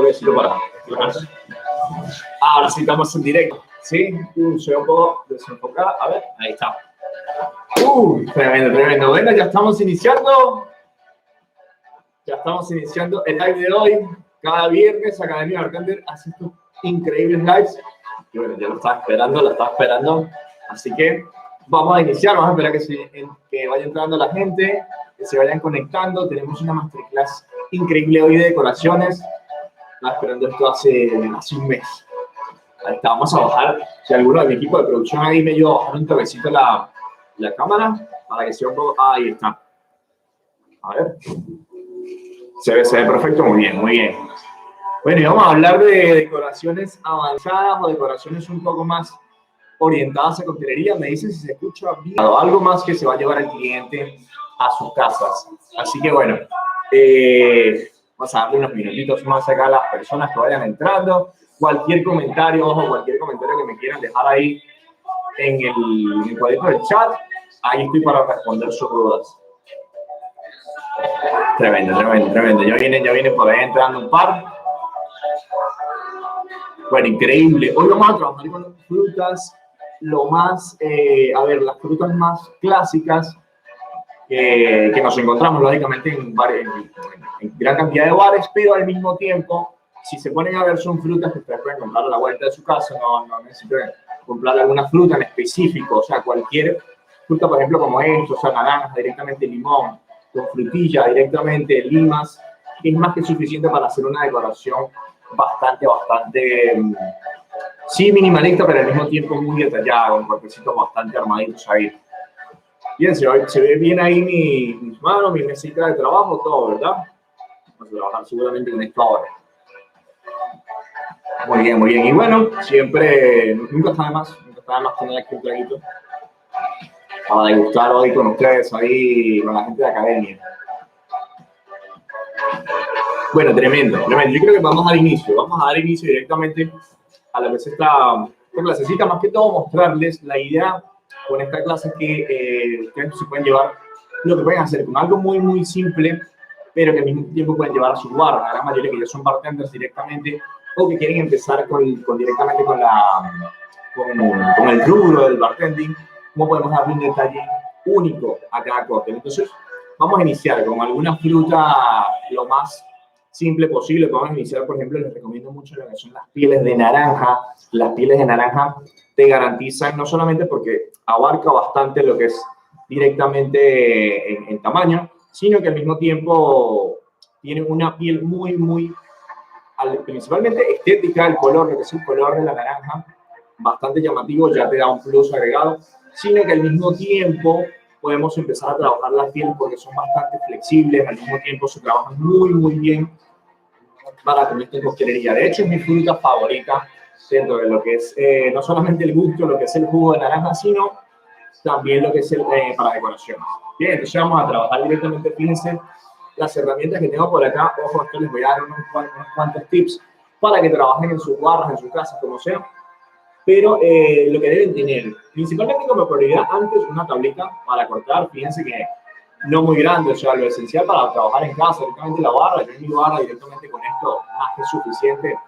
solo decirlo para claro. Ahora sí estamos en directo. ¿Sí? Soy un poco desenfocada. A ver, ahí está. Tremendo, tremendo. Bueno, ya estamos iniciando. Ya estamos iniciando el live de hoy. Cada viernes Academia Bartender hace estos increíbles lives. Y bueno, ya lo estaba esperando. Así que vamos a iniciar. Vamos a esperar que vaya entrando la gente, que se vayan conectando. Tenemos una masterclass increíble hoy de decoraciones. Estaba esperando esto hace un mes. Ahí está, vamos a bajar. Si alguno de mi equipo de producción ahí me ayuda a bajar un toquecito la cámara para que sea un poco. Ahí está. A ver. Se ve perfecto, muy bien, muy bien. Bueno, y vamos a hablar de decoraciones avanzadas o decoraciones un poco más orientadas a coctelería. Me dicen si se escucha bien. Algo más que se va a llevar el cliente a sus casas. Así que bueno, vamos a darle unos minutitos más acá a las personas que vayan entrando. Cualquier comentario, ojo, cualquier comentario que me quieran dejar ahí en el cuadrito del chat, ahí estoy para responder sus dudas. Tremendo, tremendo, tremendo. Ya vienen por ahí entrando un par. Bueno, increíble. Hoy vamos a trabajar con frutas, las frutas más clásicas que nos encontramos, lógicamente, en gran cantidad de bares, pero al mismo tiempo, si se ponen a ver, son frutas que ustedes pueden comprar a la vuelta de su casa, no necesitan comprar alguna fruta en específico, o sea, cualquier fruta, por ejemplo, como esto, o sea, naranjas, directamente limón, con frutilla, directamente limas, es más que suficiente para hacer una decoración bastante, sí, minimalista, pero al mismo tiempo muy detallada, con cuerpecitos bastante armaditos ahí. Bien, se ve bien ahí mis manos, mi mesita de trabajo, todo, ¿verdad? Vamos a trabajar seguramente con esto ahora. Muy bien, muy bien. Y bueno, siempre, nunca está de más tener aquí un traguito para degustar hoy con ustedes, ahí con la gente de Academia. Bueno, tremendo, tremendo. Yo creo que vamos a dar inicio directamente a lo que es esta clasecita. Más que todo, mostrarles la idea con esta clase que ustedes se pueden llevar, lo que pueden hacer con algo muy, muy simple, pero que al mismo tiempo pueden llevar a su bar. La gran mayoría que ya son bartenders directamente o que quieren empezar directamente con el rubro del bartending, cómo podemos darle un detalle único a cada cóctel. Entonces, vamos a iniciar con alguna fruta lo más simple posible. Podemos iniciar, por ejemplo, les recomiendo mucho lo que son las pieles de naranja. Las pieles de naranja te garantizan, no solamente porque abarca bastante lo que es directamente en tamaño, sino que al mismo tiempo tiene una piel muy, principalmente estética, el color, lo que es el color de la naranja, bastante llamativo, ya te da un plus agregado, sino que al mismo tiempo podemos empezar a trabajar las pieles porque son bastante flexibles, al mismo tiempo se trabajan muy bien para comer en coctelería. De hecho, es mi fruta favorita dentro de lo que es no solamente el gusto, lo que es el jugo de naranja, sino también lo que es para decoración. Bien, entonces vamos a trabajar directamente, fíjense, las herramientas que tengo por acá. Ojo, esto les voy a dar unos cuantos tips para que trabajen en sus barras, en su casa, como sea. Pero lo que deben tener, principalmente como prioridad, antes una tablita para cortar. Fíjense que no muy grande, o sea, lo esencial para trabajar en casa, directamente la barra. Yo en mi barra directamente con esto, más que suficiente,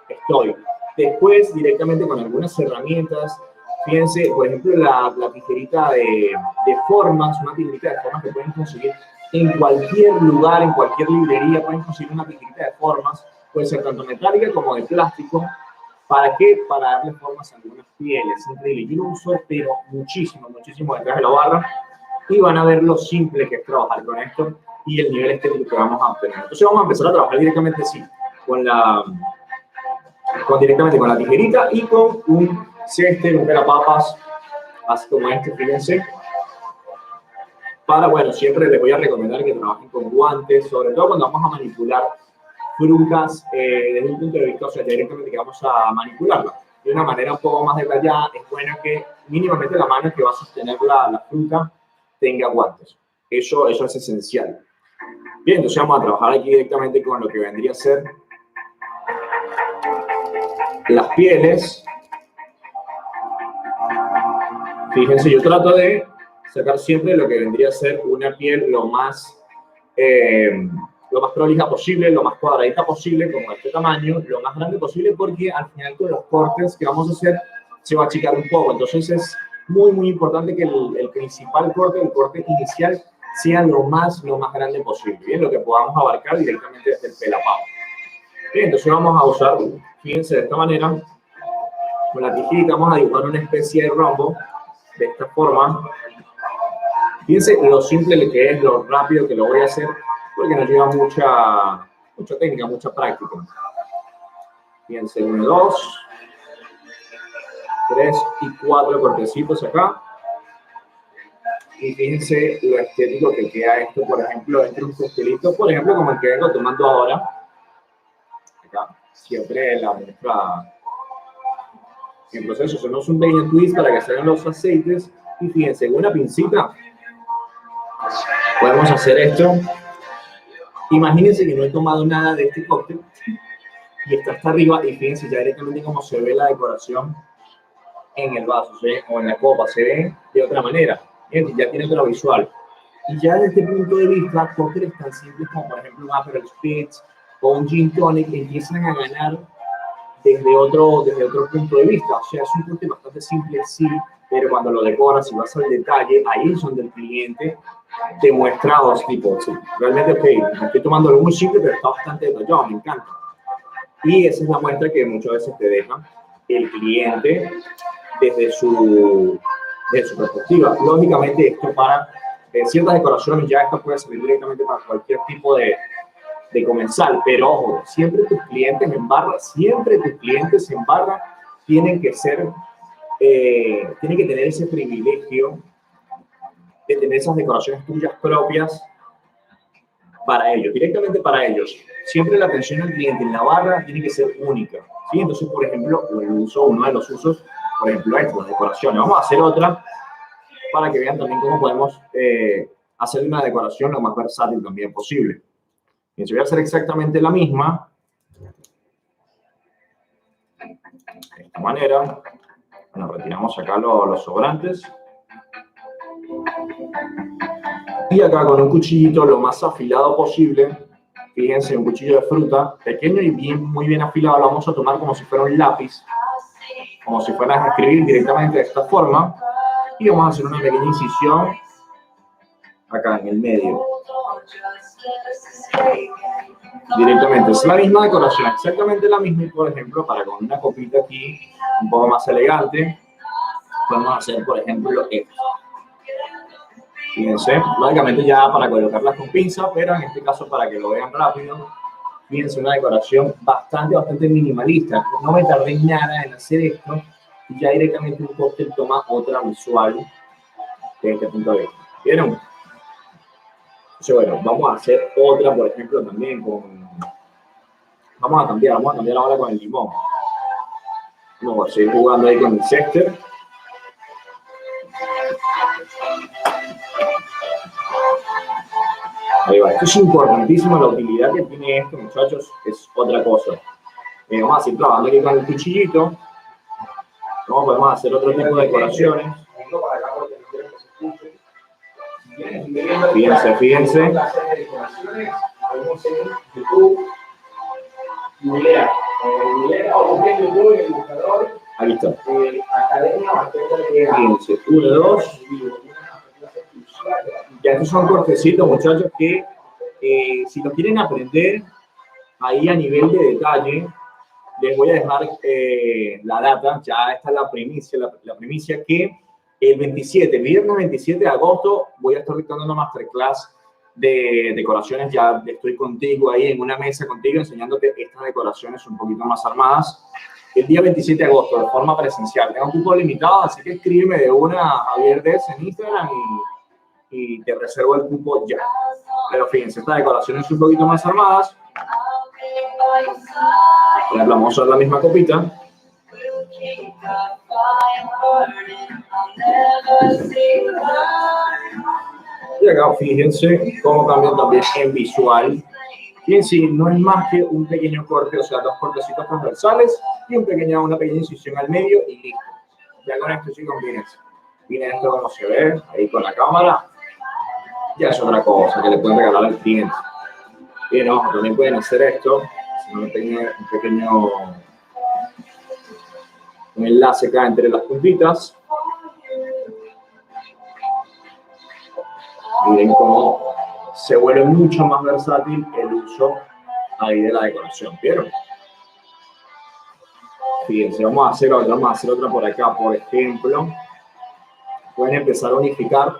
estoy. Después, directamente con algunas herramientas. Fíjense, por ejemplo, la tijerita de formas, una tijerita de formas que pueden conseguir en cualquier lugar, en cualquier librería, pueden conseguir una tijerita de formas, puede ser tanto metálica como de plástico. ¿Para qué? Para darle formas a algunas pieles. Increíble. Yo lo uso, pero muchísimo detrás de la barra. Y van a ver lo simple que es trabajar con esto y el nivel estético que vamos a obtener. Entonces vamos a empezar a trabajar directamente así, directamente con la tijerita y con un ceste, un pelapapas, así como este, fíjense. Bueno, siempre les voy a recomendar que trabajen con guantes, sobre todo cuando vamos a manipular frutas desde un punto de vista, o sea, directamente que vamos a manipularla de una manera un poco más detallada. Es bueno que mínimamente la mano que va a sostener la fruta tenga guantes. Eso es esencial. Bien, entonces vamos a trabajar aquí directamente con lo que vendría a ser las pieles. Fíjense, yo trato de sacar siempre lo que vendría a ser una piel lo más lo más prolija posible, lo más cuadradita posible, como este tamaño, lo más grande posible, porque al final con los cortes que vamos a hacer se va a achicar un poco. Entonces es muy, muy importante que el principal corte, el corte inicial, sea lo más grande posible, ¿bien? Lo que podamos abarcar directamente desde el pelapavo. Bien, entonces vamos a usar, fíjense, de esta manera, con la tijita vamos a dibujar una especie de rombo, de esta forma. Fíjense lo simple que es, lo rápido que lo voy a hacer, porque nos lleva mucha técnica, mucha práctica. Fíjense, 1, 2, 3 y 4 cortecitos acá. Y fíjense lo estético que queda esto, por ejemplo, entre un costelito, por ejemplo, como el que vengo tomando ahora. Acá, siempre la muestra en proceso. Hacemos un pequeño twist para que salgan los aceites. Y fíjense, con una pincita podemos hacer esto. Imagínense que no he tomado nada de este cóctel y está hasta arriba, y fíjense ya directamente cómo se ve la decoración en el vaso, ¿sí? O en la copa, se ve de otra manera. Fíjense, ya tiene otro visual. Y ya desde este punto de vista, cócteles tan simples como por ejemplo un Aperol Spritz o un Gin Tonic empiezan a ganar desde otro punto de vista. O sea, es un cóctel bastante simple, sí, pero cuando lo decoras y vas al detalle, ahí es donde el cliente te muestra dos tipos. Sí, realmente, ok, estoy tomando algo muy simple, pero está bastante detallado, me encanta. Y esa es la muestra que muchas veces te deja el cliente desde su perspectiva. Lógicamente, esto para ciertas decoraciones, ya esto puede servir directamente para cualquier tipo de comensal, pero ojo, siempre tus clientes en barra, tienen que tener ese privilegio de tener esas decoraciones tuyas propias para ellos, directamente para ellos. Siempre la atención al cliente en la barra tiene que ser única, ¿sí? Entonces, por ejemplo, uno de los usos, por ejemplo, las decoraciones. Vamos a hacer otra para que vean también cómo podemos hacer una decoración lo más versátil también posible. Bien, si voy a hacer exactamente la misma, de esta manera, bueno, retiramos acá los sobrantes. Y acá con un cuchillito lo más afilado posible, fíjense, un cuchillo de fruta, pequeño y muy bien afilado, lo vamos a tomar como si fuera un lápiz, como si fuera a escribir directamente de esta forma, y vamos a hacer una pequeña incisión acá en el medio. Directamente, es la misma decoración, exactamente la misma, y por ejemplo, para con una copita aquí un poco más elegante, podemos hacer, por ejemplo, esto. Fíjense, lógicamente ya para colocarlas con pinza, pero en este caso para que lo vean rápido, fíjense, una decoración bastante minimalista. No me tardé nada en hacer esto y ya directamente un cóctel toma otra visual de este punto de vista. ¿Vieron? Entonces, bueno, vamos a hacer otra, por ejemplo, también con... Vamos a cambiar ahora con el limón. Vamos a seguir jugando ahí con el Chester. Ahí va. Esto es importantísimo, la utilidad que tiene esto, muchachos, es otra cosa. Vamos a seguir trabajando aquí con el cuchillito. ¿Cómo podemos hacer otro tipo de decoraciones? Fíjense. Ahí está. Fíjense, 1, 2. Ya estos son cortecitos, muchachos, que si lo quieren aprender ahí a nivel de detalle, les voy a dejar la data. Ya está la primicia que el viernes 27 de agosto, voy a estar dictando una masterclass de decoraciones. Ya estoy contigo ahí en una mesa contigo enseñándote estas decoraciones un poquito más armadas. El día 27 de agosto, de forma presencial. Tengo un cupo limitado, así que escríbeme de una a Javier Dez en Instagram y te reservo el cupo ya. Pero fíjense, estas decoraciones un poquito más armadas. Por ejemplo, vamos a usar la misma copita. Y acá fíjense cómo cambian también en visual. Fíjense, no es más que un pequeño corte, o sea, dos cortecitos transversales y una pequeña incisión al medio y listo. Ya con esto, chicos, miren esto como se ve ahí con la cámara. Ya es otra cosa que le pueden regalar al cliente. Bien, ojo, también pueden hacer esto, si no tienen un pequeño enlace acá entre las puntitas. Miren cómo se vuelve mucho más versátil el uso ahí de la decoración, ¿vieron? Fíjense, vamos a hacer otra por acá, por ejemplo. Pueden empezar a unificar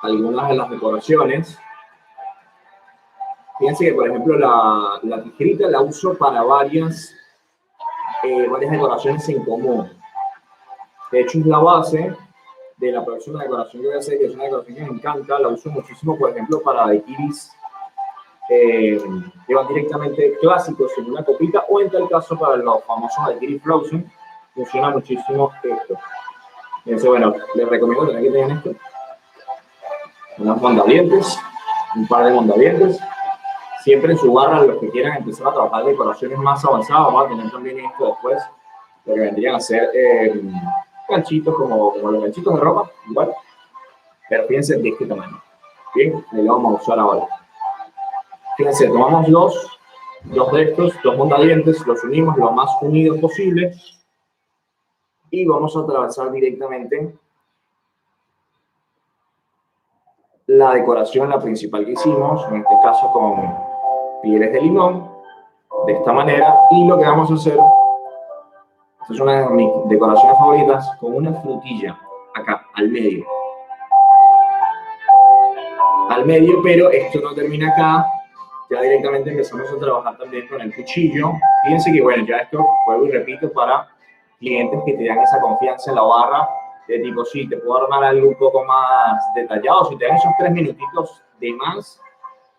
algunas de las decoraciones. Fíjense que, por ejemplo, la tijerita la uso para varias decoraciones en común. De hecho, es la base de la próxima decoración que voy a hacer, que es una decoración que me encanta. La uso muchísimo, por ejemplo, para daiquiris que van directamente clásicos en una copita, o en tal caso para los famosos daiquiris frozen. Funciona muchísimo esto. Fíjense, bueno, les recomiendo también que tengan esto. Unos mondadientes, un par de mondadientes. Siempre en su barra, los que quieran empezar a trabajar decoraciones más avanzadas, van a tener también esto después, lo que vendrían a ser ganchitos, como los ganchitos de ropa, igual. Pero fíjense de este tamaño. Bien, y lo vamos a usar ahora. Fíjense, tomamos dos de estos, dos mondadientes, los unimos lo más unidos posible y vamos a atravesar directamente la decoración, la principal que hicimos, en este caso con pieles de limón, de esta manera, y lo que vamos a hacer, esta es una de mis decoraciones favoritas, con una frutilla acá, al medio, pero esto no termina acá, ya directamente empezamos a trabajar también con el cuchillo. Fíjense que, bueno, ya esto, vuelvo y repito, para clientes que te dan esa confianza en la barra, de tipo, sí, te puedo armar algo un poco más detallado, si te dan esos 3 minutitos de más,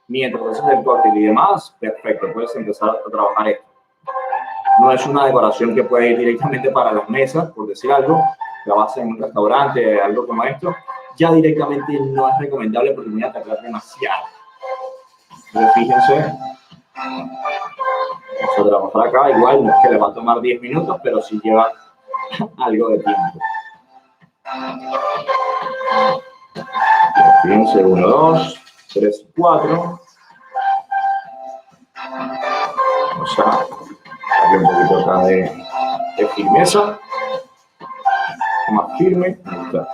mientras haces el corte y demás, perfecto, puedes empezar a trabajar esto. No es una decoración que puede ir directamente para las mesas, por decir algo, la vas en un restaurante, algo como esto, ya directamente no es recomendable porque me voy a tardar demasiado. Entonces, fíjense, vamos a trabajar acá, igual no es que le va a tomar 10 minutos, pero sí lleva algo de tiempo. Fíjense, 1, 2, 3, 4. Vamos a darle un poquito acá de firmeza. Más firme. Ahí está.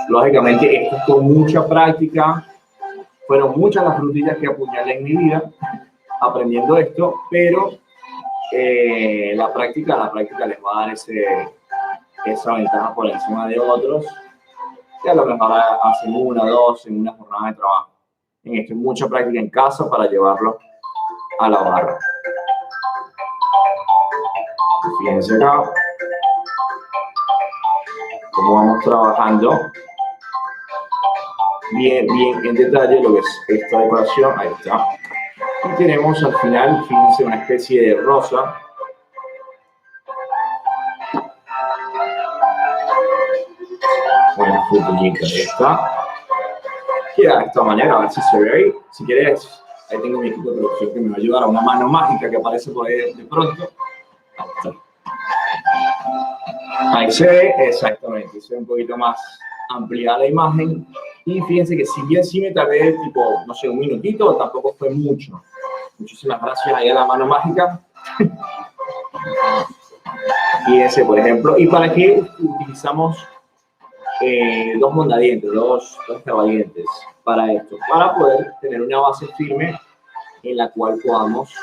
Lógicamente, esto es con mucha práctica. Fueron muchas las frutillas que apuñalé en mi vida aprendiendo esto, pero la práctica les va a dar esa ventaja por encima de otros que a lo mejor hacen 1 o 2 en una jornada de trabajo. En esto hay mucha práctica en casa para llevarlo a la barra. Fíjense acá cómo vamos trabajando bien en detalle lo que es esta decoración. Ahí está. Y tenemos al final, fíjense, una especie de rosa. Una frutillita, ahí está. Queda de esta manera, a ver si se ve ahí. Si quieres, ahí tengo mi equipo de producción que me va a ayudar a una mano mágica que aparece por ahí de pronto. Ahí está. Ahí se ve, exactamente, se ve un poquito más ampliada la imagen. Y fíjense que si bien sí me tardé tipo, no sé, 1 minutito, tampoco fue mucho. Muchísimas gracias ahí a la mano mágica. Fíjense, por ejemplo, ¿y para qué utilizamos 2 mondadientes, dos clavadientes para esto? Para poder tener una base firme en la cual podamos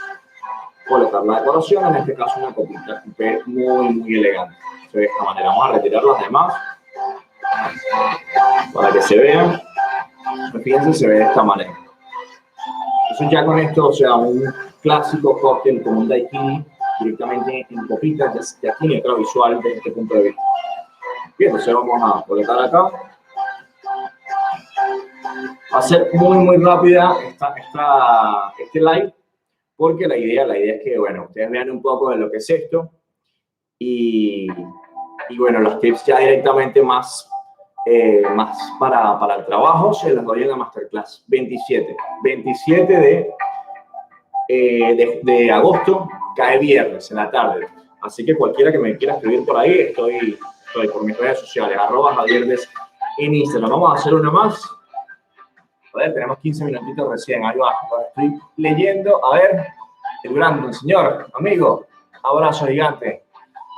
colocar la decoración, en este caso una copita muy elegante. Se ve de esta manera. Vamos a retirar las demás para que se vean. Fíjense, se ve de esta manera. Entonces ya con esto, o sea, un clásico cóctel como un daiquiri directamente en copitas, ya tiene otra visual desde este punto de vista. Bien, entonces vamos a colocar acá. Va a ser muy rápida este live, porque la idea es que, bueno, ustedes vean un poco de lo que es esto y bueno, los tips ya directamente más para el trabajo se los doy en la Masterclass 27 de agosto, cae viernes en la tarde. Así que cualquiera que me quiera escribir por ahí, estoy por mis redes sociales, @javierdes en Instagram. Vamos a hacer una más. A ver, tenemos 15 minutitos recién, ahí va. Estoy leyendo, a ver, el Brandon, señor, amigo, abrazo gigante.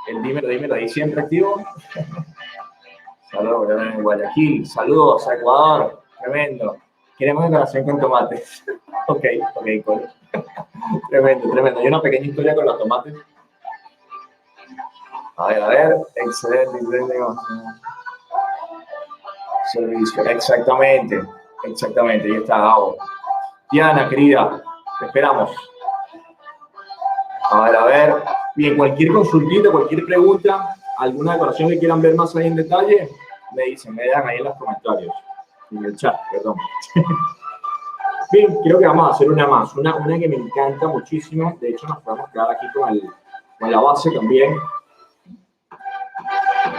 El dímelo, ahí siempre activo. Saludos en Guayaquil, saludos a Ecuador, tremendo. Queremos decoración con tomates. Ok, cool. Tremendo. Hay una pequeña historia con los tomates. A ver, excelente. Servicio, exactamente, ahí está Gabo. Diana, querida, te esperamos. A ver, bien, cualquier consultita, cualquier pregunta, alguna decoración que quieran ver más ahí en detalle, me dicen, me dejan ahí en los comentarios, en el chat, perdón. Bien, creo que vamos a hacer una más, una que me encanta muchísimo, de hecho nos podemos quedar aquí con la base también,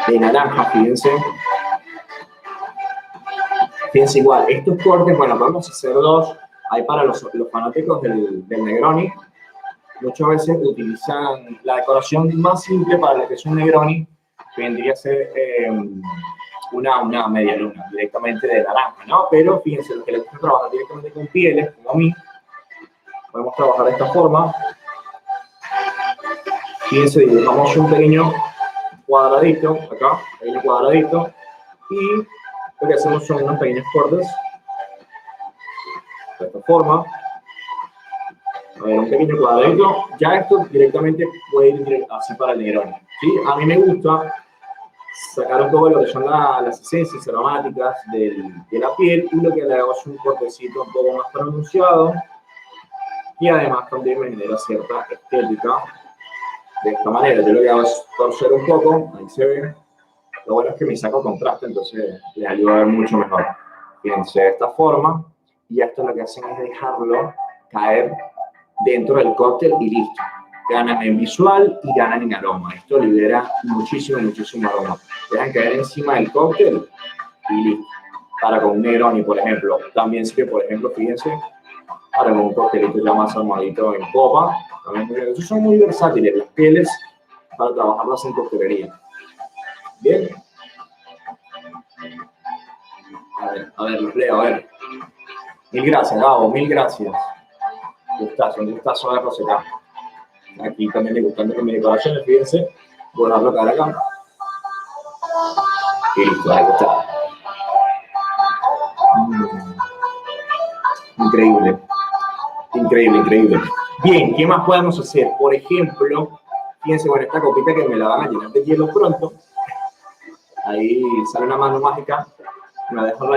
de naranja, fíjense. Fíjense igual, estos cortes, bueno, podemos hacer dos, hay para los fanáticos del Negroni, muchas veces utilizan la decoración más simple para lo que es un Negroni, que vendría a ser una media luna directamente de naranja, ¿no? Pero fíjense, los que les gusta trabajar directamente con pieles, como a mí, podemos trabajar de esta forma. Fíjense, dibujamos un pequeño cuadradito, acá, pequeño cuadradito, y lo que hacemos son unos pequeños cortes, de esta forma. A ver, un pequeño cuadradito, ya esto directamente puede ir así para el Negroni, ¿sí? A mí me gusta sacar un poco lo que son las esencias aromáticas de la piel y lo que le hago es un cortecito un poco más pronunciado y además también me genera cierta estética de esta manera. Yo lo que hago es torcer un poco, ahí se ve. Lo bueno es que me saco contraste, entonces le ayuda a ver mucho mejor. Fíjense de esta forma y esto lo que hacen es dejarlo caer dentro del cóctel y listo. Ganan en visual y ganan en aroma. Esto libera muchísimo aroma. Dejan caer encima del cóctel y listo. Para con un Negroni, por ejemplo. También sirve, por ejemplo, fíjense, para con un coctelito ya más armadito en copa. También muy bien. Estos son muy versátiles, las pieles, para trabajarlas en coctelería. Bien. A ver, los leo, a ver. Mil gracias, Gabo, mil gracias. Un gustazo verlos acá. Aquí también degustando con mi decoración, fíjense, voy a colocar acá. Y listo, ahí está. Increíble. Bien, ¿qué más podemos hacer? Por ejemplo, fíjense, bueno, esta copita que me la van a llenar de hielo pronto. Ahí sale una mano mágica, me va a dejar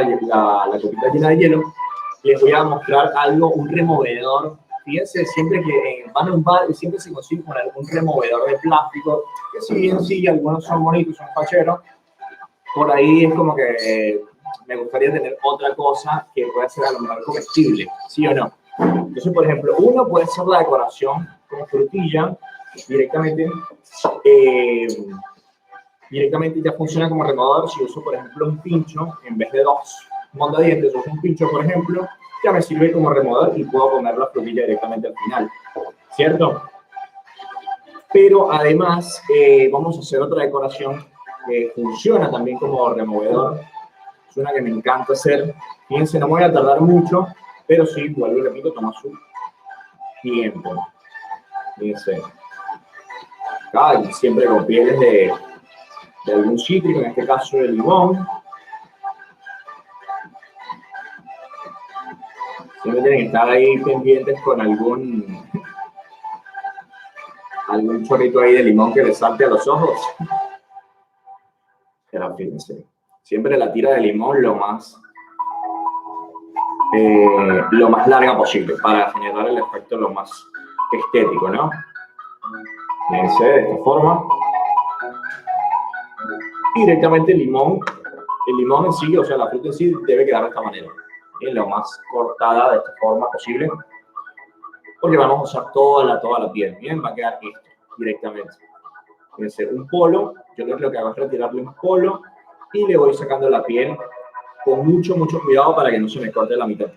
la copita llena de hielo. Les voy a mostrar algo, un removedor. Fíjense, siempre que van a un bar, siempre se consigue con algún removedor de plástico, que si bien sí, algunos son bonitos, son facheros, por ahí es como que me gustaría tener otra cosa que pueda ser a lo mejor comestible, ¿sí o no? Entonces, por ejemplo, uno puede ser la decoración con frutilla, directamente ya funciona como removedor. Si uso, por ejemplo, un pincho, en vez de dos mondadientes, uso un pincho, por ejemplo, ya me sirve como removedor y puedo poner la frutilla directamente al final, ¿cierto? Pero además, vamos a hacer otra decoración que funciona también como removedor. Es una que me encanta hacer. Fíjense, no me voy a tardar mucho, pero sí, vuelvo y repito, toma su tiempo. Fíjense. Acá, siempre con pieles de algún cítrico, en este caso de limón. Siempre tienen que estar ahí pendientes con algún chorrito ahí de limón que les salte a los ojos. Pero fíjense, siempre la tira de limón lo más larga posible para generar el efecto lo más estético, ¿no? Fíjense, de esta forma. Y directamente el limón en sí, o sea, la fruta en sí debe quedar de esta manera. Lo más cortada de esta forma posible. Porque vamos a usar toda la piel. Bien, va a quedar esto directamente. Fíjense, un polo, yo lo que hago es retirarle un polo y le voy sacando la piel con mucho cuidado para que no se me corte la mitad.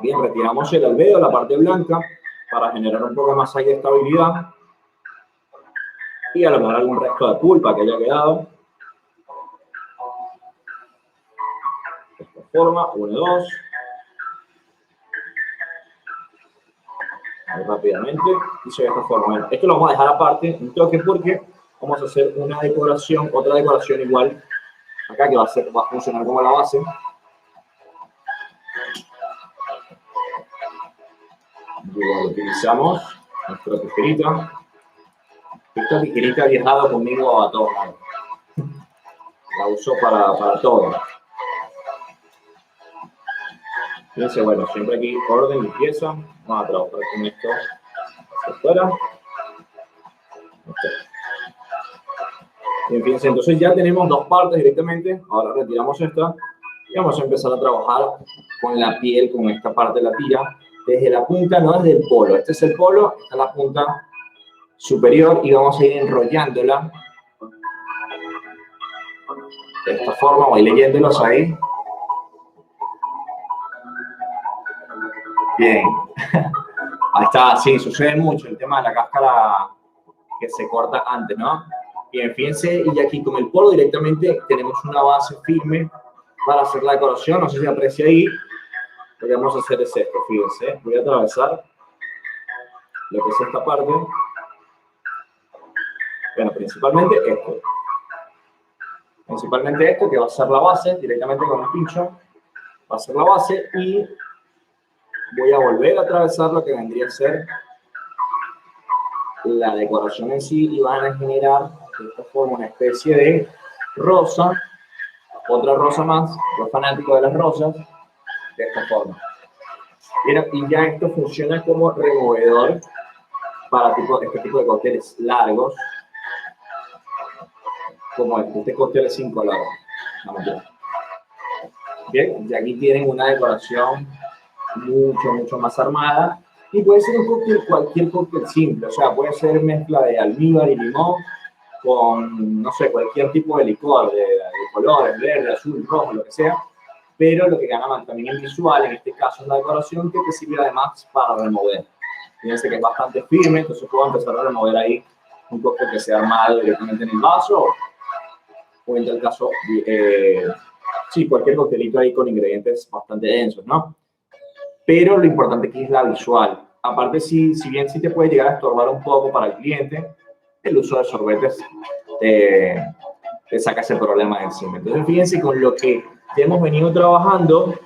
Bien, retiramos el albedo, la parte blanca, para generar un poco más ahí de estabilidad. Y a lo mejor algún resto de pulpa que haya quedado. De esta forma, 1, 2. Ahí rápidamente, y se ve de esta forma. Bueno, esto lo vamos a dejar aparte, un toque, porque vamos a hacer una decoración, otra decoración igual, acá que va a funcionar como la base. Igual utilizamos nuestra tijerita. Esta tijerita ha viajado conmigo a todos lados. La uso para todo. Fíjense, bueno, siempre aquí orden, limpieza. Vamos a trabajar con esto hacia afuera. Bien, fíjense, entonces ya tenemos dos partes directamente. Ahora retiramos esta y vamos a empezar a trabajar con la piel, con esta parte de la tira, desde la punta, no desde el polo. Este es el polo, esta es la punta superior y vamos a ir enrollándola de esta forma. Voy leyéndolos ahí. Bien. Ahí está, sí, sucede mucho el tema de la cáscara que se corta antes, ¿no? Bien, fíjense, y aquí con el polo directamente tenemos una base firme para hacer la decoración. No sé si aprecia ahí. Lo que vamos a hacer es esto, fíjense. Voy a atravesar lo que es esta parte. Bueno, principalmente esto. Principalmente esto, que va a ser la base, directamente con el pincho. Va a ser la base y voy a volver a atravesar lo que vendría a ser la decoración en sí y van a generar de esta forma una especie de rosa, otra rosa más, los fanáticos de las rosas, de esta forma. Y ya esto funciona como removedor para este tipo de cócteles largos, como este cóctel es sin color. Bien, y aquí tienen una decoración mucho más armada. Y puede ser un cóctel, cualquier cóctel simple, o sea, puede ser mezcla de almíbar y limón con, no sé, cualquier tipo de licor, de colores, verde, azul, rojo, lo que sea, pero lo que gana también el visual, en este caso es la decoración, que te sirve además para remover. Fíjense que es bastante firme, entonces puedo empezar a remover ahí un cóctel que sea armado directamente en el vaso, o en tal caso, sí, cualquier coctelito ahí con ingredientes bastante densos, ¿no? Pero lo importante aquí es la visual. Aparte, si bien sí te puede llegar a estorbar un poco para el cliente, el uso de sorbetes te saca ese problema de encima. Entonces, fíjense con lo que ya hemos venido trabajando,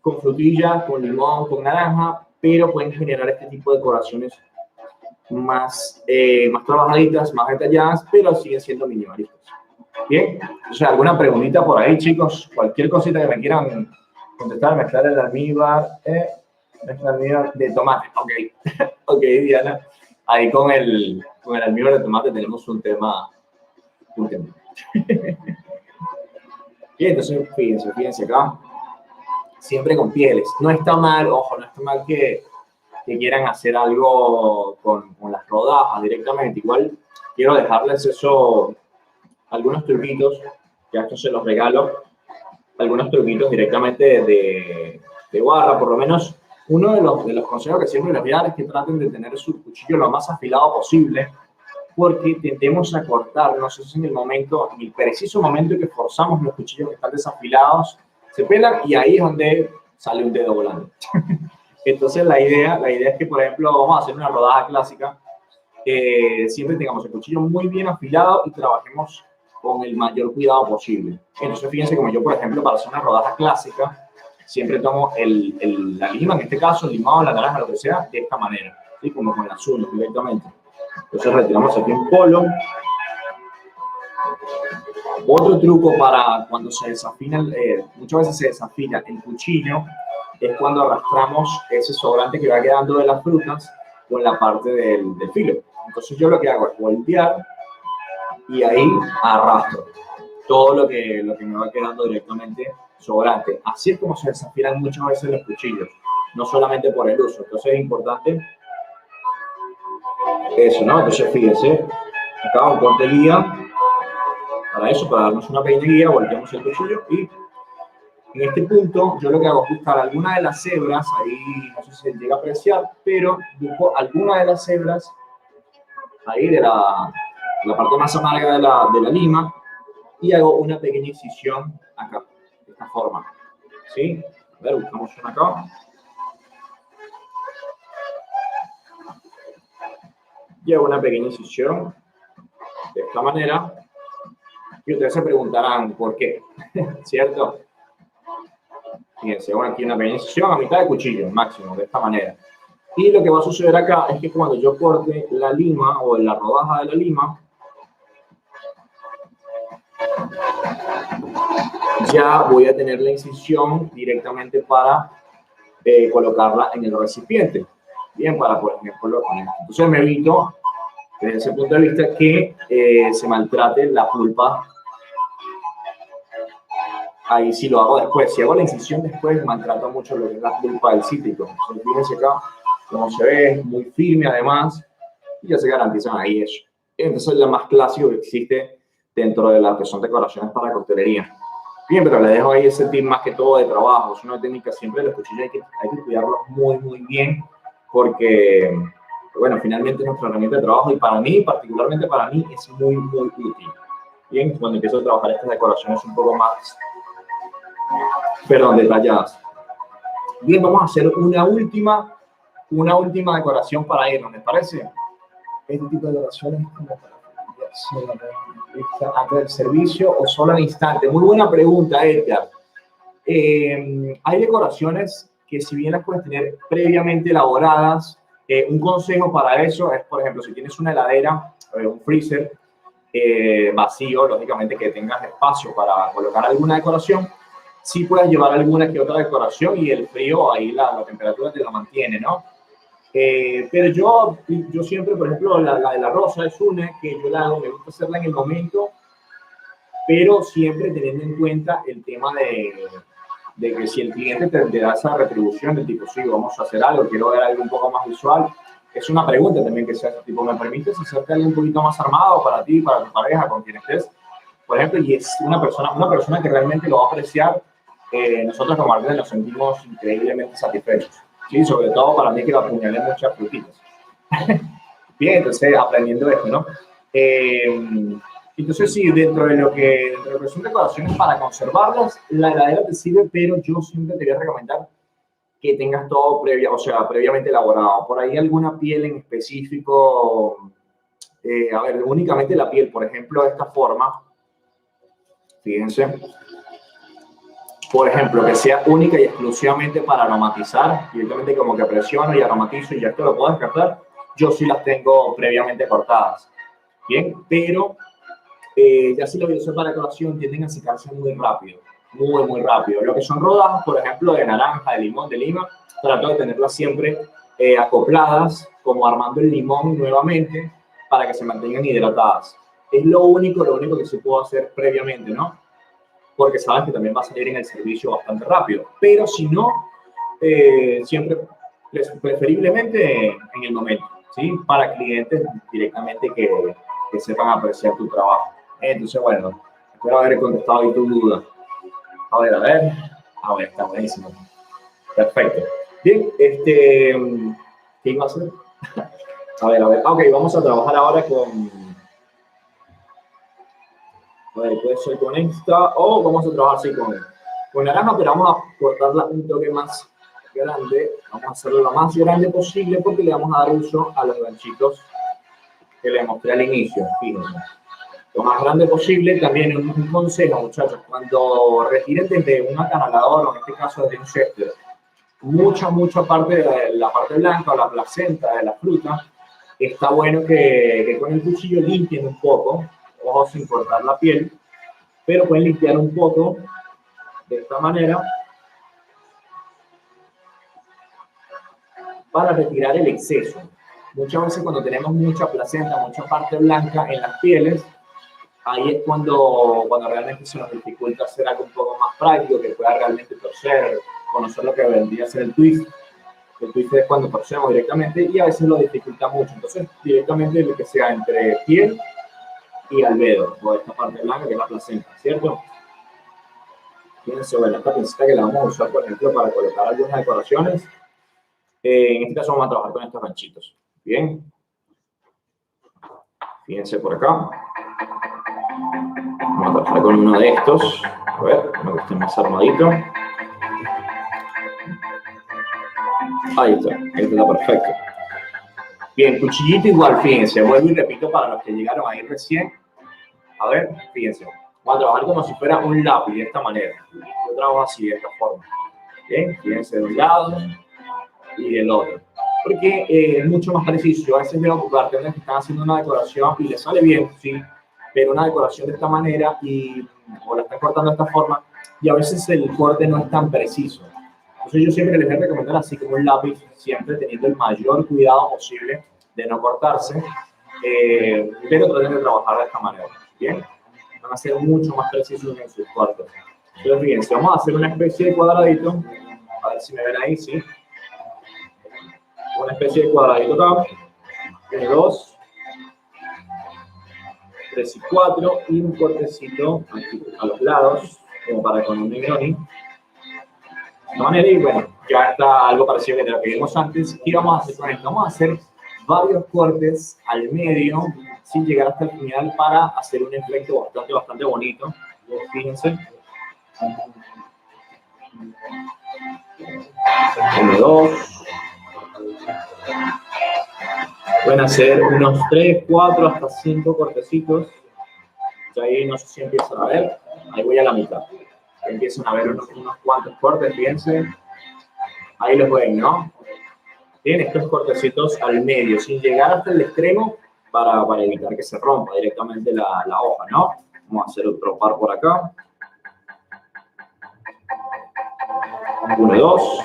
con frutilla, con limón, con naranja, pero pueden generar este tipo de decoraciones más trabajaditas, más detalladas, pero siguen siendo minimalistas. Bien, o sea, alguna preguntita por ahí, chicos, cualquier cosita que me quieran contestar, mezclar el almíbar, de tomate, ok, ok, Diana, ahí con el almíbar de tomate tenemos un tema. Bien, entonces fíjense acá, siempre con pieles, no está mal, ojo, no está mal que quieran hacer algo con las rodajas directamente, igual quiero dejarles eso, algunos truquitos, que a estos se los regalo, algunos truquitos directamente de barra, por lo menos uno de los consejos que siempre les voy a dar es que traten de tener su cuchillo lo más afilado posible, porque tendemos a cortarnos, eso es en el preciso momento en que forzamos los cuchillos que están desafilados, se pelan y ahí es donde sale un dedo volando. Entonces la idea es que, por ejemplo, vamos a hacer una rodaja clásica, siempre tengamos el cuchillo muy bien afilado y trabajemos con el mayor cuidado posible. Entonces, fíjense, como yo, por ejemplo, para hacer una rodaja clásica, siempre tomo la lima, en este caso, el limón, la naranja, lo que sea, de esta manera, ¿sí? Como con las uñas directamente. Entonces, retiramos aquí un polo. Otro truco para cuando se desafina, muchas veces se desafina el cuchillo, es cuando arrastramos ese sobrante que va quedando de las frutas con la parte del filo. Entonces, yo lo que hago es voltear y ahí arrastro todo lo que me va quedando directamente sobrante. Así es como se desafinan muchas veces los cuchillos, no solamente por el uso. Entonces es importante eso, ¿no? Entonces fíjense, acá un corte guía, para eso, para darnos una pequeña guía, volteamos el cuchillo y en este punto yo lo que hago es buscar alguna de las hebras, ahí no sé si se llega a apreciar, pero busco alguna de las hebras ahí de la parte más amarga de la lima y hago una pequeña incisión acá, de esta forma. ¿Sí? A ver, buscamos una acá. Y hago una pequeña incisión de esta manera. Y ustedes se preguntarán por qué, ¿cierto? Fíjense, bueno, aquí una pequeña incisión a mitad de cuchillo, máximo, de esta manera. Y lo que va a suceder acá es que cuando yo corte la lima o la rodaja de la lima, ya voy a tener la incisión directamente para colocarla en el recipiente. Bien, para, por ejemplo, entonces me evito, desde ese punto de vista, que se maltrate la pulpa. Ahí sí lo hago después. Si hago la incisión después, maltrato mucho lo que es la pulpa del cítrico. Entonces, fíjense acá cómo se ve, es muy firme además, y ya se garantizan ahí eso. Entonces, es lo más clásico que existe dentro de las que son decoraciones para coctelería. Bien, pero le dejo ahí ese tip más que todo de trabajo. Es una técnica siempre de los cuchillos, hay que cuidarlos muy, muy bien, porque, bueno, finalmente es nuestra herramienta de trabajo y para mí, particularmente para mí, es muy, muy útil. Bien, cuando empiezo a trabajar estas decoraciones un poco más, detalladas. Bien, vamos a hacer una última decoración para irnos, ¿les parece? Este tipo de decoraciones es como para antes del servicio o solo al instante. Muy buena pregunta, Edgar. Hay decoraciones que si bien las puedes tener previamente elaboradas, un consejo para eso es, por ejemplo, si tienes una heladera, un freezer vacío, lógicamente que tengas espacio para colocar alguna decoración, sí puedes llevar alguna que otra decoración y el frío ahí la temperatura te lo mantiene, ¿no? Pero yo siempre, por ejemplo, la de la rosa es una que yo la hago, me gusta hacerla en el momento, pero siempre teniendo en cuenta el tema de que si el cliente te da esa retribución del tipo, sí, vamos a hacer algo, quiero ver algo un poco más visual, es una pregunta también que sea tipo, ¿me permites hacerte algo un poquito más armado para ti, para tu pareja, con quien estés? Por ejemplo, y es una persona que realmente lo va a apreciar. Nosotros como artistas nos sentimos increíblemente satisfechos. Sí, sobre todo para mí que lo apuñalé muchas frutitas. Bien, entonces aprendiendo esto, ¿no? Entonces sí, dentro de lo que son decoraciones para conservarlas, la heladera te sirve, pero yo siempre te voy a recomendar que tengas todo previamente elaborado. Por ahí alguna piel en específico, a ver, únicamente la piel, por ejemplo, de esta forma, fíjense, por ejemplo, que sea única y exclusivamente para aromatizar, directamente como que presiono y aromatizo y ya esto lo puedo descartar, yo sí las tengo previamente cortadas, ¿bien? Pero ya si lo voy a usar para decoración, tienden a secarse muy rápido, muy, muy rápido. Lo que son rodajas, por ejemplo, de naranja, de limón, de lima, trato de tenerlas siempre acopladas, como armando el limón nuevamente, para que se mantengan hidratadas. Es lo único que se puede hacer previamente, ¿no? Porque sabes que también va a salir en el servicio bastante rápido. Pero si no, siempre, preferiblemente en el momento, ¿sí? Para clientes directamente que sepan apreciar tu trabajo. Entonces, bueno, espero haber contestado ahí tu duda. A ver. A ver, está buenísimo. Perfecto. Bien, ¿qué iba a hacer? A ver. Ok, vamos a trabajar ahora con... A ver, puede ser con esta o vamos a trabajar así con naranja, pero vamos a cortarla un toque más grande. Vamos a hacerlo lo más grande posible porque le vamos a dar uso a los ganchitos que le mostré al inicio. Fíjense. Lo más grande posible. También un consejo, muchachos, cuando retiren desde un acanalador, o en este caso desde un shifter, mucha parte de la parte blanca o la placenta de la fruta, está bueno que con el cuchillo limpien un poco, ojo sin cortar la piel, pero pueden limpiar un poco de esta manera para retirar el exceso. Muchas veces cuando tenemos mucha placenta, mucha parte blanca en las pieles, ahí es cuando realmente se nos dificulta hacer algo un poco más práctico, que pueda realmente torcer, conocer lo que vendría a ser el twist. El twist es cuando torcemos directamente y a veces lo dificulta mucho. Entonces, directamente lo que sea entre piel y alveolo, o esta parte blanca que es la placenta, ¿cierto? Fíjense, bueno, esta pincita que la vamos a usar, por ejemplo, para colocar algunas decoraciones. En este caso vamos a trabajar con estos ganchitos. Bien. Fíjense por acá. Vamos a trabajar con uno de estos. A ver, me gusta más armadito. Ahí está perfecto. Bien, cuchillito igual, fíjense, vuelvo y repito para los que llegaron ahí recién. A ver, fíjense, voy a trabajar como si fuera un lápiz de esta manera. Yo trabajo así, de esta forma. Bien, fíjense de un lado y del otro. Porque es mucho más preciso. Yo a veces veo bartenders que están haciendo una decoración y les sale bien, sí, pero una decoración de esta manera o la están cortando de esta forma y a veces el corte no es tan preciso. Entonces yo siempre les voy a recomendar así como un lápiz, siempre teniendo el mayor cuidado posible de no cortarse, pero traten de trabajar de esta manera, ¿bien? Van a ser mucho más precisos en sus cortes. Entonces fíjense, vamos a hacer una especie de cuadradito, a ver si me ven ahí, sí. Una especie de cuadradito acá, tiene 2, 3 y 4, y un cortecito aquí a los lados, como para con un Negroni. De esta manera, y bueno, ya está algo parecido que lo que vimos antes. ¿Qué vamos a hacer con esto? Vamos a hacer varios cortes al medio, sin llegar hasta el final, para hacer un efecto bastante bonito. Fíjense. 1, 2. Pueden hacer unos 3, 4, hasta 5 cortecitos. Y ahí no sé si empiezan a ver. Ahí voy a la mitad. Empiezan a ver unos cuantos cortes, fíjense. Ahí los ven, ¿no? Bien, estos cortecitos al medio, sin llegar hasta el extremo para evitar que se rompa directamente la hoja, ¿no? Vamos a hacer otro par por acá. 1, 2.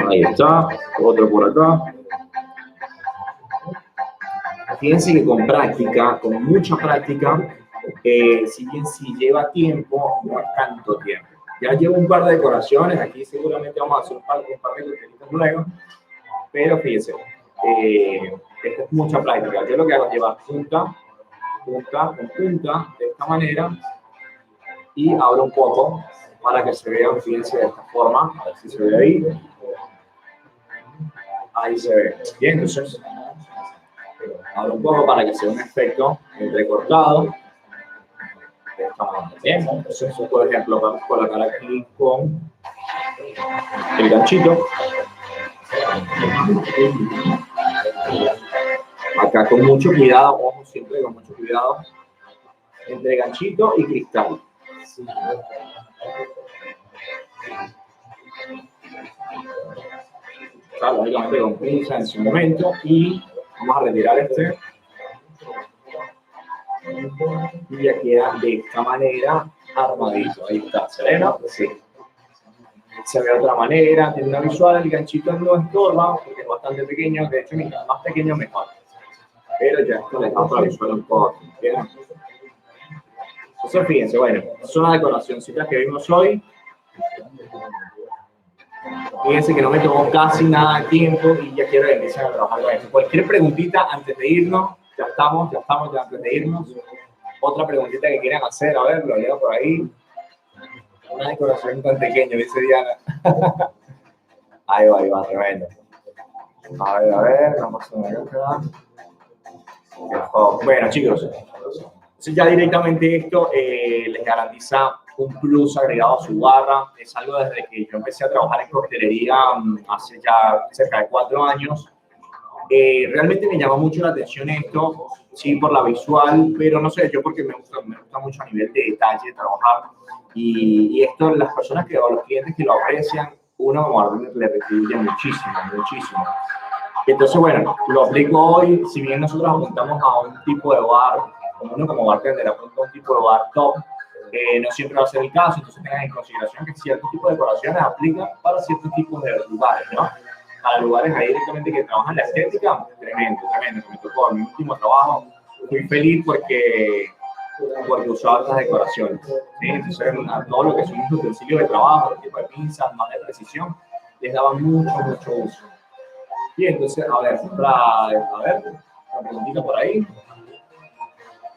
Ahí está, otro por acá. Fíjense que con práctica, con mucha práctica, si bien si lleva tiempo, no es tanto tiempo. Ya llevo un par de decoraciones, aquí seguramente vamos a hacer un par de costeritas luego, pero fíjense, esto es mucha práctica. Yo lo que hago es llevar punta con punta, de esta manera, y abro un poco para que se vean, fíjense, de esta forma, a ver si se ve ahí. Ahí se ve. Bien, entonces, abro un poco para que sea un efecto entrecortado. De esta manera. Bien, entonces, por ejemplo, vamos a colocar aquí con el ganchito. Acá con mucho cuidado, ojo, siempre con mucho cuidado, entre ganchito y cristal. Lógicamente con pinza en su momento, y vamos a retirar este. Y ya queda de esta manera armadito. Ahí está, ¿se ve, no? Sí. Se ve de otra manera, tiene una visual, el ganchito no estorba porque es bastante pequeño, de hecho mientras más pequeño mejor. Pero ya esto le da otra visual un poco, ¿bien? Entonces fíjense, bueno, son las decoracioncitas que vimos hoy. Fíjense que no me tomó casi nada de tiempo y ya quiero que empiecen a trabajar con esto. Cualquier preguntita antes de irnos, ya estamos ya antes de irnos. Otra preguntita que quieran hacer, a ver, lo leo por ahí. Una decoración tan pequeña, dice Diana. Ahí va, tremendo. A ver, vamos a ver acá. Bueno, chicos, ya directamente esto les garantiza un plus agregado a su barra. Es algo desde que yo empecé a trabajar en coctelería hace ya cerca de 4 años. Realmente me llama mucho la atención esto, sí, por la visual, pero no sé, yo porque me gusta mucho a nivel de detalle de trabajar. Y esto, las personas o los clientes que lo aprecian, uno como bartender le retribuye muchísimo. Entonces, bueno, lo aplico hoy. Si bien nosotros apuntamos a un tipo de bar, como uno como bartender apunta a un tipo de bar top, no siempre va a ser el caso. Entonces tengan en consideración que ciertos tipos de decoraciones aplican para ciertos tipos de lugares, ¿no? Para lugares ahí directamente que trabajan la estética, tremendo. Me tocó en mi último trabajo. Fui feliz porque usaba estas decoraciones, ¿sí? Entonces, a todo lo que son los utensilios de trabajo, el tipo de pinzas, más de precisión, les daba mucho uso. Y entonces, a ver, una preguntita por ahí.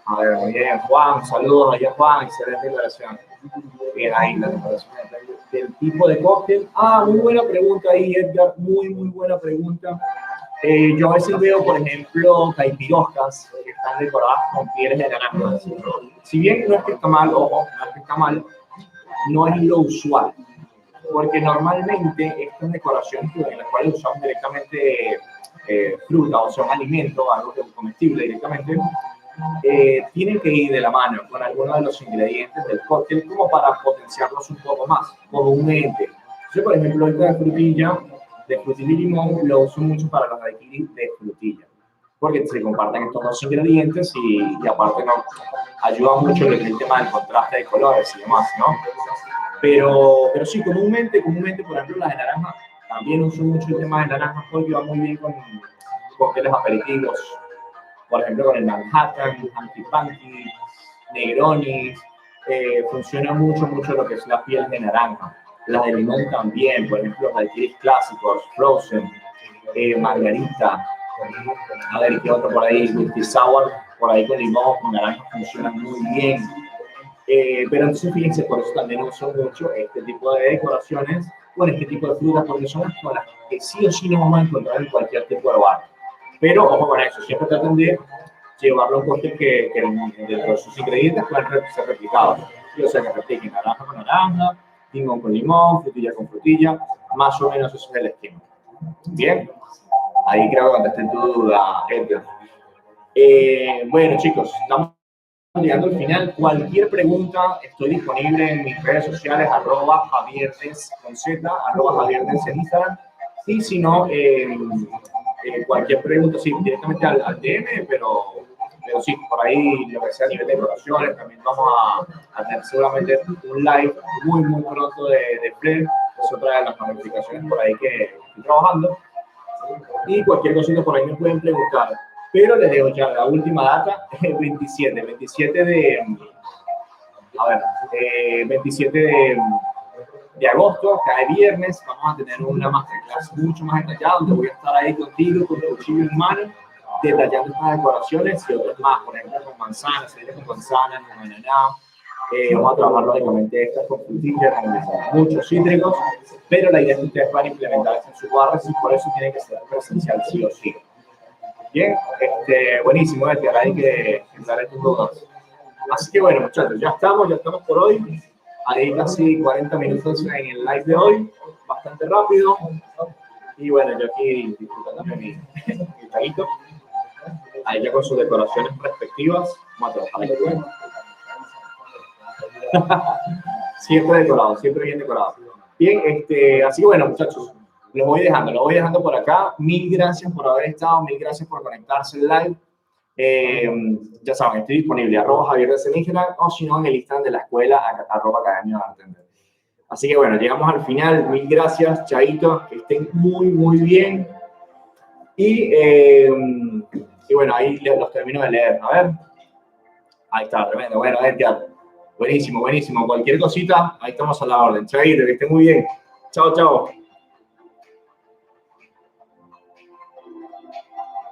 A ver, muy bien, Juan, saludos allá, Juan, excelente declaración. Bien, ahí la declaración del tipo de cóctel. Muy buena pregunta ahí, Edgar, muy buena pregunta. Yo a veces veo, por ejemplo, caipiroscas que están decoradas con pieles de naranja. Si bien no es que está mal, ojo, no es que está mal, no es lo usual. Porque normalmente estas decoraciones en las cuales usamos directamente fruta o son alimentos, algo comestible directamente, tienen que ir de la mano con algunos de los ingredientes del cóctel como para potenciarlos un poco más, comúnmente. Yo, por ejemplo, esta de frutilla y limón, lo uso mucho para los daiquiris de frutilla, porque se comparten estos dos ingredientes y aparte no, ayuda mucho en el tema del contraste de colores y demás, ¿no? Pero sí, comúnmente, por ejemplo, las de naranja, también uso mucho el tema de naranja porque va muy bien con cócteles aperitivos. Por ejemplo, con el Manhattan, Hanky Panky, Negronis, funciona mucho lo que es la piel de naranja. Las de limón también, por ejemplo, los daiquiris clásicos, Frozen, Margarita, a ver, ¿qué otro por ahí? Whisky Sour, por ahí con limón, con naranja, funcionan muy bien. Pero entonces, fíjense, por eso también uso mucho este tipo de decoraciones con este tipo de frutas, porque son las que sí o sí nos vamos a encontrar en cualquier tipo de bar. Pero, ojo con eso, siempre traten de llevarlo a un cóctel que dentro de sus ingredientes puedan ser replicados. O sea, que repliquen naranja con naranja, limón con limón, frutilla con frutilla, más o menos eso es el esquema. Bien, ahí creo que contesté tu duda, Edgar. Bueno, chicos, estamos llegando al final. Cualquier pregunta, estoy disponible en mis redes sociales, @javierdes con Z, @javierdes en Instagram. Y si no, cualquier pregunta, sí, directamente al DM, pero sí, por ahí lo que sea a nivel de decoraciones, también vamos a tener seguramente un live muy pronto de Fred, es otra de las notificaciones por ahí que estoy trabajando. Y cualquier cosita por ahí me pueden preguntar. Pero les dejo ya la última data, el 27 de, a ver, 27 de agosto, cada viernes, vamos a tener una masterclass mucho más detallada, donde voy a estar ahí contigo, con el cuchillo en mano, detallando estas decoraciones y otras más, por ejemplo, con manzanas, con manzanas, con ananá. Vamos a trabajar lógicamente estas con frutillas, con muchos cítricos, pero la idea es que ustedes van a implementar esto en sus barras y por eso tiene que ser presencial sí o sí. Bien, buenísimo, Edgar, hay que entrar estos dudas. Así que bueno, muchachos, ya estamos por hoy. Hay casi 40 minutos en el live de hoy, bastante rápido. Y bueno, yo aquí disfrutando de mi traguito. Ahí ya con sus decoraciones respectivas. Vamos a trabajar aquí. Siempre decorado, siempre bien decorado. Bien, así que bueno, muchachos, lo voy dejando por acá. Mil gracias por haber estado, mil gracias por conectarse en live. Ya saben, estoy disponible @javierdes en Instagram o si no en el Instagram de la escuela @academia bartender. Así que bueno, llegamos al final. Mil gracias, chaito, que estén muy bien. Y bueno, ahí los termino de leer. A ver. Ahí está, tremendo. Bueno, Edgar. Buenísimo. Cualquier cosita, ahí estamos a la orden. Chaito, que estén muy bien. Chao.